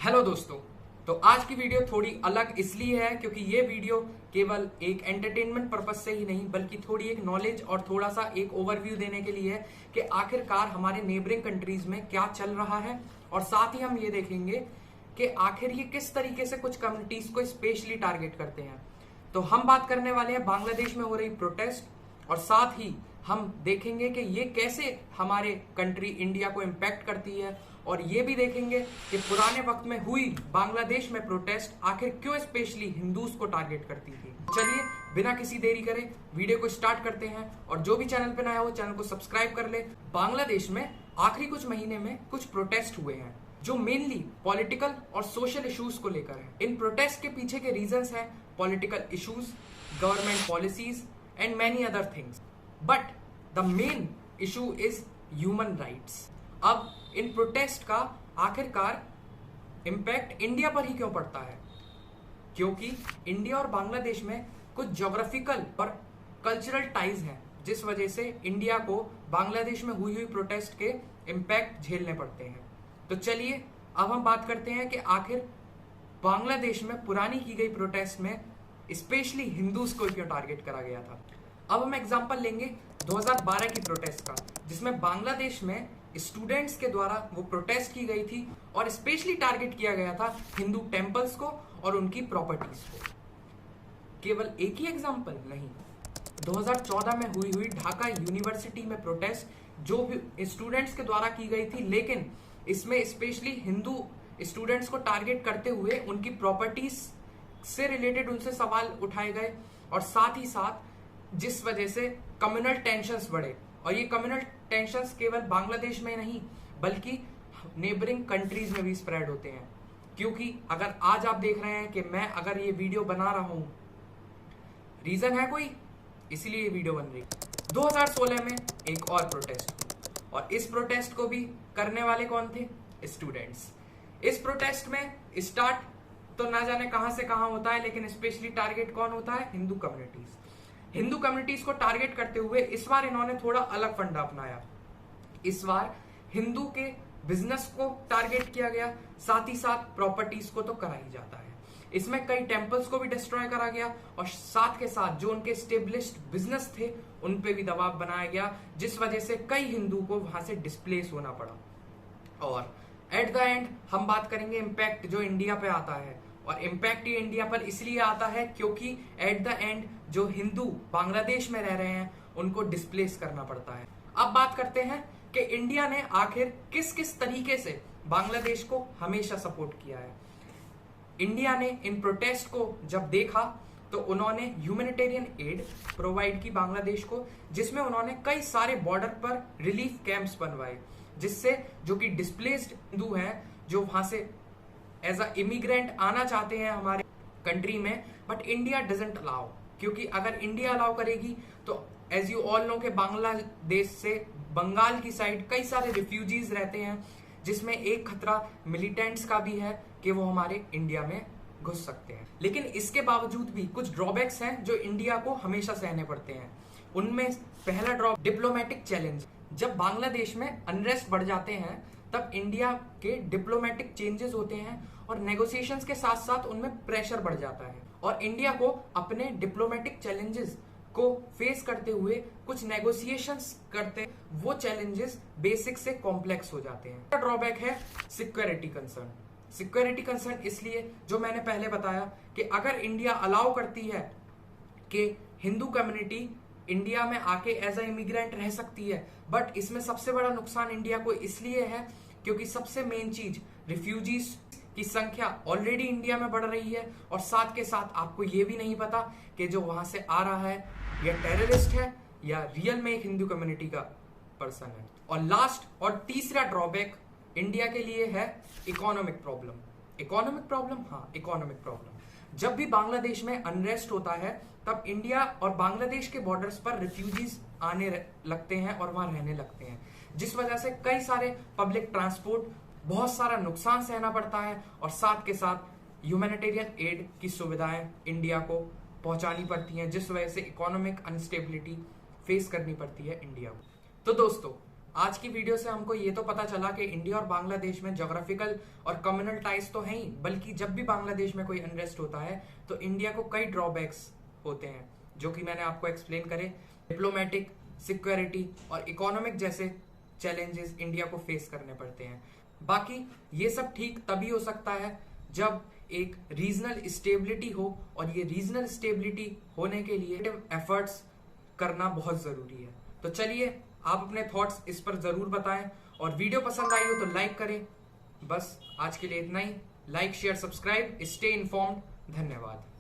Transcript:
Hello दोस्तों। तो आज की वीडियो थोड़ी अलग इसलिए है क्योंकि ये वीडियो केवल एक एंटरटेनमेंट पर्पस से ही नहीं बल्कि थोड़ी एक नॉलेज और थोड़ा सा एक ओवरव्यू देने के लिए है कि आखिरकार हमारे नेबरिंग कंट्रीज में क्या चल रहा है, और साथ ही हम ये देखेंगे कि आखिर ये किस तरीके से कुछ कम्युनिटीज को स्पेशली टारगेट करते हैं। तो हम बात करने वाले हैं बांग्लादेश में हो रही प्रोटेस्ट, और साथ ही हम देखेंगे कि ये कैसे हमारे कंट्री इंडिया को इम्पैक्ट करती है, और ये भी देखेंगे कि पुराने वक्त में हुई बांग्लादेश में प्रोटेस्ट आखिर क्यों स्पेशली हिंदूज को टारगेट करती थी। चलिए बिना किसी देरी करे वीडियो को स्टार्ट करते हैं, और जो भी चैनल पे नया हो चैनल को सब्सक्राइब कर ले। बांग्लादेश में आखिरी कुछ महीने में कुछ प्रोटेस्ट हुए हैं जो मेनली पॉलिटिकल और सोशल इश्यूज को लेकर है। इन प्रोटेस्ट के पीछे के रीजंस हैं political issues, government policies and many other things, but the main issue is human rights. अब इन प्रोटेस्ट का आखिरकार इम्पैक्ट इंडिया पर ही क्यों पड़ता है? क्योंकि इंडिया और बांग्लादेश में कुछ ज्योग्राफिकल और कल्चरल टाइज हैं, जिस वजह से इंडिया को बांग्लादेश में हुई प्रोटेस्ट के इम्पैक्ट झेलने पड़ते हैं। तो चलिए अब हम बात करते हैं कि आखिर बांग्लादेश में पुरानी की गई प्रोटेस्ट में स्पेशली हिंदूज को क्यों टारगेट करा गया था। अब हम एग्जांपल लेंगे 2012 की प्रोटेस्ट का, जिसमें बांग्लादेश में स्टूडेंट्स के द्वारा वो प्रोटेस्ट की गई थी और स्पेशली टारगेट किया गया था हिंदू टेम्पल्स को और उनकी प्रॉपर्टीज को। केवल एक ही एग्जांपल नहीं, 2014 में हुई ढाका यूनिवर्सिटी में प्रोटेस्ट जो भी स्टूडेंट्स के द्वारा की गई थी, लेकिन इसमें स्पेशली हिंदू स्टूडेंट्स को टारगेट करते हुए उनकी प्रॉपर्टीज से रिलेटेड उनसे सवाल उठाए गए, और साथ ही साथ जिस वजह से कम्युनल टेंशंस बढ़े। और ये कम्युनल टेंशंस केवल बांग्लादेश में नहीं बल्कि नेबरिंग कंट्रीज में भी स्प्रेड होते हैं। क्योंकि अगर आज आप देख रहे हैं कि मैं अगर ये वीडियो बना रहा हूं, रीजन है कोई, इसीलिए ये वीडियो बन रही। 2016 में एक और प्रोटेस्ट, और इस प्रोटेस्ट को भी करने वाले कौन थे? स्टूडेंट्स। इस प्रोटेस्ट में स्टार्ट तो ना जाने कहां से कहां होता है, लेकिन स्पेशली टारगेट कौन होता है? हिंदू कम्युनिटीज। हिंदू कम्युनिटीज को टारगेट करते हुए इस बार इन्होंने थोड़ा अलग फंडा अपनाया। इस बार हिंदू के बिजनेस को टारगेट किया गया, साथ ही साथ प्रॉपर्टीज को तो करा ही जाता है। इसमें कई टेम्पल्स को भी डिस्ट्रॉय करा गया, और साथ के साथ जो उनके स्टेब्लिश्ड बिजनेस थे उन पे भी दबाव बनाया गया, जिस वजह से कई हिंदू को वहां से डिस्प्लेस होना पड़ा। और एट द एंड हम बात करेंगे इम्पैक्ट जो इंडिया पे आता है, और इम्पैक्ट ये इंडिया पर इसलिए आता है क्योंकि एट द एंड जो हिंदू बांग्लादेश में रह रहे हैं उनको डिस्प्लेस करना पड़ता है। अब बात करते हैं कि इंडिया ने आखिर किस किस तरीके से बांग्लादेश को हमेशा सपोर्ट किया है। इंडिया ने इन प्रोटेस्ट को जब देखा तो उन्होंने ह्यूमैनिटेरियन एड प्रोवाइड की बांग्लादेश को, जिसमें उन्होंने कई सारे बॉर्डर पर रिलीफ कैंप्स बनवाए, जिससे जो कि डिस्प्लेस्ड हिंदू हैं जो वहां से एज अ इमिग्रेंट आना चाहते हैं हमारे कंट्री में, बट इंडिया डजंट अलाउ। क्योंकि अगर इंडिया अलाउ करेगी तो एज यू ऑल नो के बांग्लादेश से बंगाल की साइड कई सारे रिफ्यूजीज रहते हैं, जिसमें एक खतरा मिलिटेंट्स का भी है कि वो हमारे इंडिया में घुस सकते हैं। लेकिन इसके बावजूद भी कुछ ड्रॉबैक्स हैं जो इंडिया को हमेशा सहने पड़ते हैं। उनमें पहला ड्रॉ डिप्लोमेटिक चैलेंज। जब बांग्लादेश में अनरेस्ट बढ़ जाते हैं तब इंडिया के डिप्लोमेटिक चेंजेस होते हैं, और नेगोशिएशंस के साथ साथ उनमें प्रेशर बढ़ जाता है, और इंडिया को अपने डिप्लोमेटिक चैलेंजेस को फेस करते हुए कुछ नेगोशिएशंस करते, वो चैलेंजेस बेसिक से कॉम्प्लेक्स हो जाते हैं। ड्रॉबैक है सिक्योरिटी कंसर्न। सिक्योरिटी कंसर्न इसलिए जो मैंने पहले बताया कि अगर इंडिया अलाउ करती है कि हिंदू कम्युनिटी इंडिया में आके एज अ इमिग्रेंट रह सकती है, बट इसमें सबसे बड़ा नुकसान इंडिया को इसलिए है क्योंकि सबसे मेन चीज रिफ्यूजीज की संख्या ऑलरेडी इंडिया में बढ़ रही है, और साथ के साथ आपको ये भी नहीं पता कि जो वहां से आ रहा है या टेररिस्ट है या रियल में एक हिंदू कम्युनिटी का पर्सन है। और लास्ट और तीसरा ड्रॉबैक इंडिया के लिए है इकोनॉमिक प्रॉब्लम। इकोनॉमिक प्रॉब्लम, हाँ इकोनॉमिक प्रॉब्लम। जब भी बांग्लादेश में अनरेस्ट होता है तब इंडिया और बांग्लादेश के बॉर्डर्स पर रिफ्यूजीज आने लगते हैं और वहां रहने लगते हैं, जिस वजह से कई सारे पब्लिक ट्रांसपोर्ट बहुत सारा नुकसान सहना पड़ता है, और साथ के साथ ह्यूमैनिटेरियन एड की सुविधाएं इंडिया को पहुंचानी पड़ती हैं, जिस वजह से इकोनॉमिक अनस्टेबिलिटी फेस करनी पड़ती है इंडिया को। तो दोस्तों आज की वीडियो से हमको ये तो पता चला कि इंडिया और बांग्लादेश में ज्योग्राफिकल और कम्युनल टाइज तो हैं ही, बल्कि जब भी बांग्लादेश में कोई अनरेस्ट होता है तो इंडिया को कई ड्रॉबैक्स होते हैं, जो कि मैंने आपको एक्सप्लेन करे। डिप्लोमेटिक, सिक्योरिटी और इकोनॉमिक जैसे चैलेंजेस इंडिया को फेस करने पड़ते हैं। बाकी ये सब ठीक तभी हो सकता है जब एक रीजनल स्टेबिलिटी हो, और ये रीजनल स्टेबिलिटी होने के लिए एफर्ट्स करना बहुत जरूरी है। तो चलिए आप अपने थॉट्स इस पर जरूर बताएं, और वीडियो पसंद आई हो तो लाइक करें। बस आज के लिए इतना ही। Like, share, subscribe, stay informed. धन्यवाद।